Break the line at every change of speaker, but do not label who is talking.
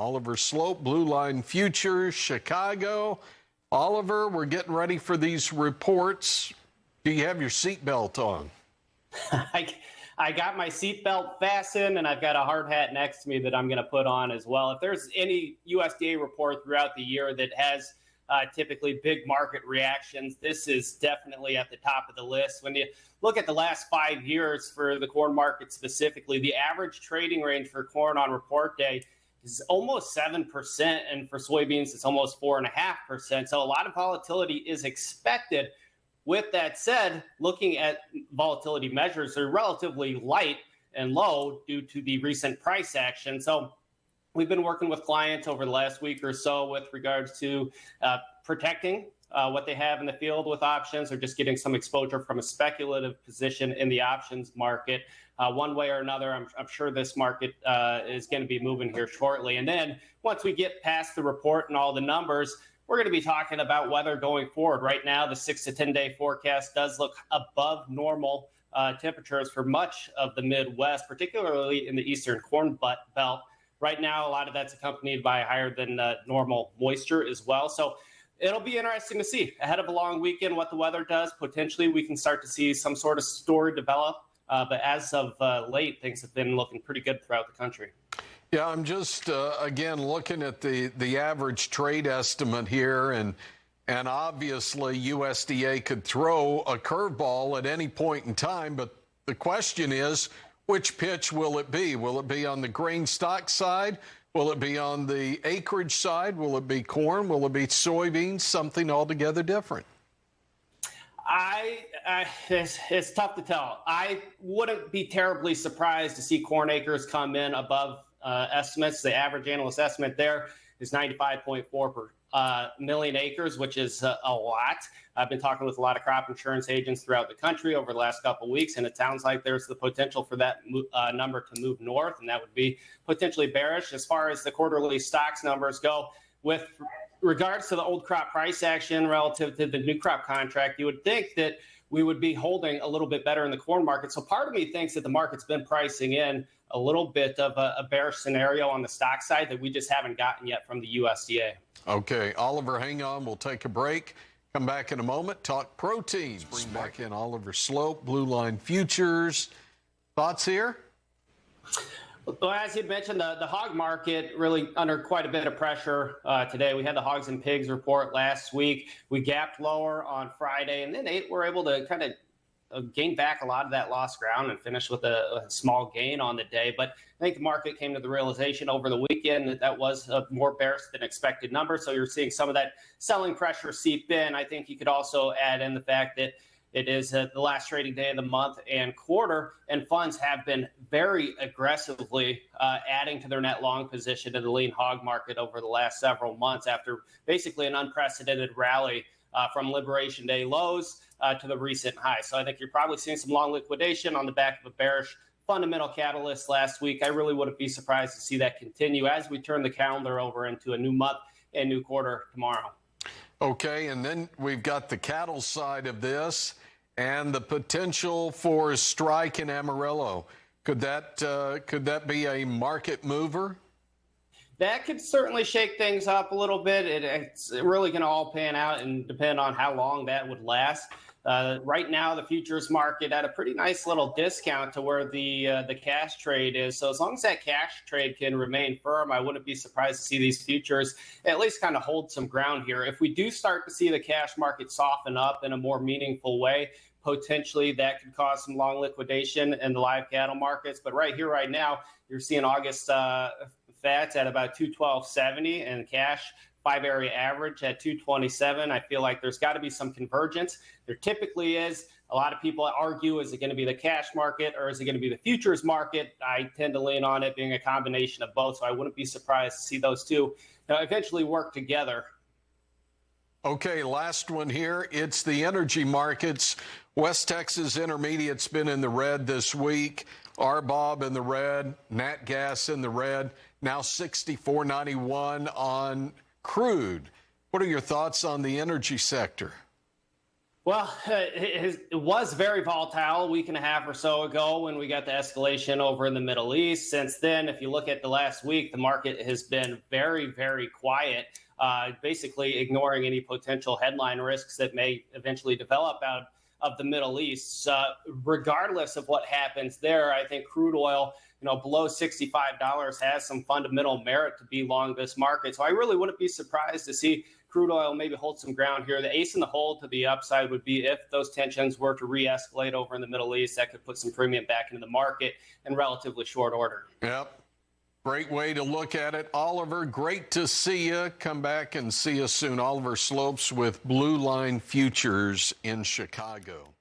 Oliver Slope, Blue Line Futures, Chicago. Oliver, we're getting ready for these reports. Do you have your seatbelt on?
I got my seatbelt fastened, and I've got a hard hat next to me that I'm going to put on as well. If there's any USDA report throughout the year that has typically big market reactions, this is definitely at the top of the list. When you look at the last 5 years for the corn market specifically, the average trading range for corn on report day is almost 7%, and for soybeans, it's almost 4.5%. So a lot of volatility is expected. With that said, looking at volatility measures, they're relatively light and low due to the recent price action. So we've been working with clients over the last week or so with regards to protecting what they have in the field with options, or just getting some exposure from a speculative position in the options market. One way or another, I'm sure this market is going to be moving here shortly. And then once we get past the report and all the numbers, we're going to be talking about weather going forward. Right now, the 6 to 10 day forecast does look above normal temperatures for much of the Midwest, particularly in the eastern corn belt. Right now, a lot of that's accompanied by higher than normal moisture as well. So it'll be interesting to see ahead of a long weekend what the weather does. Potentially, we can start to see some sort of story develop. But as of late, things have been looking pretty good throughout the country.
Yeah, I'm just, again, looking at the average trade estimate here, and obviously USDA could throw a curveball at any point in time, but the question is, which pitch will it be? Will it be on the grain stock side? Will it be on the acreage side? Will it be corn? Will it be soybeans? Something altogether different?
It's tough to tell. I wouldn't be terribly surprised to see corn acres come in above estimates. The average analyst estimate there is 95.4 million acres, which is a lot. I've been talking with a lot of crop insurance agents throughout the country over the last couple of weeks, and it sounds like there's the potential for that number to move north, and that would be potentially bearish. As far as the quarterly stocks numbers go, with regards to the old crop price action relative to the new crop contract, you would think that we would be holding a little bit better in the corn market. So part of me thinks that the market's been pricing in a little bit of a bearish scenario on the stock side that we just haven't gotten yet from the USDA.
Okay, Oliver, hang on. We'll take a break. Come back in a moment. Talk proteins. Bring back in Oliver Slope, Blue Line Futures. Thoughts here?
Well, as you mentioned, the hog market really under quite a bit of pressure today. We had the hogs and pigs report last week. We gapped lower on Friday, and then were able to kind of gain back a lot of that lost ground and finish with a small gain on the day. But I think the market came to the realization over the weekend that that was a more bearish than expected number. So you're seeing some of that selling pressure seep in. I think you could also add in the fact that it is the last trading day of the month and quarter, and funds have been very aggressively adding to their net long position in the lean hog market over the last several months after basically an unprecedented rally from Liberation Day lows to the recent highs. So I think you're probably seeing some long liquidation on the back of a bearish fundamental catalyst last week. I really wouldn't be surprised to see that continue as we turn the calendar over into a new month and new quarter tomorrow.
Okay, and then we've got the cattle side of this and the potential for a strike in Amarillo. Could that be a market mover?
That could certainly shake things up a little bit. It's really going to all pan out and depend on how long that would last. Right now, the futures market at a pretty nice little discount to where the cash trade is. So as long as that cash trade can remain firm, I wouldn't be surprised to see these futures at least kind of hold some ground here. If we do start to see the cash market soften up in a more meaningful way, potentially that could cause some long liquidation in the live cattle markets. But right here, right now, you're seeing August fats at about 212.70 and cash 5-area average at 227. I feel like there's got to be some convergence. There typically is. A lot of people argue, is it going to be the cash market or is it going to be the futures market? I tend to lean on it being a combination of both, so I wouldn't be surprised to see those two eventually work together.
Okay, last one here. It's the energy markets. West Texas Intermediate's been in the red this week. RBOB in the red, nat gas in the red, now 64.91 on crude. What are your thoughts on the energy sector?
Well, it was very volatile a week and a half or so ago when we got the escalation over in the Middle East. Since then, if you look at the last week, the market has been very, very quiet, basically ignoring any potential headline risks that may eventually develop out of the Middle East. Regardless of what happens there, I think crude oil, below $65 has some fundamental merit to be long this market. So I really wouldn't be surprised to see crude oil maybe hold some ground here. The ace in the hole to the upside would be if those tensions were to re-escalate over in the Middle East. That could put some premium back into the market in relatively short order.
Yep. Great way to look at it. Oliver, great to see you. Come back and see us soon. Oliver Slopes with Blue Line Futures in Chicago.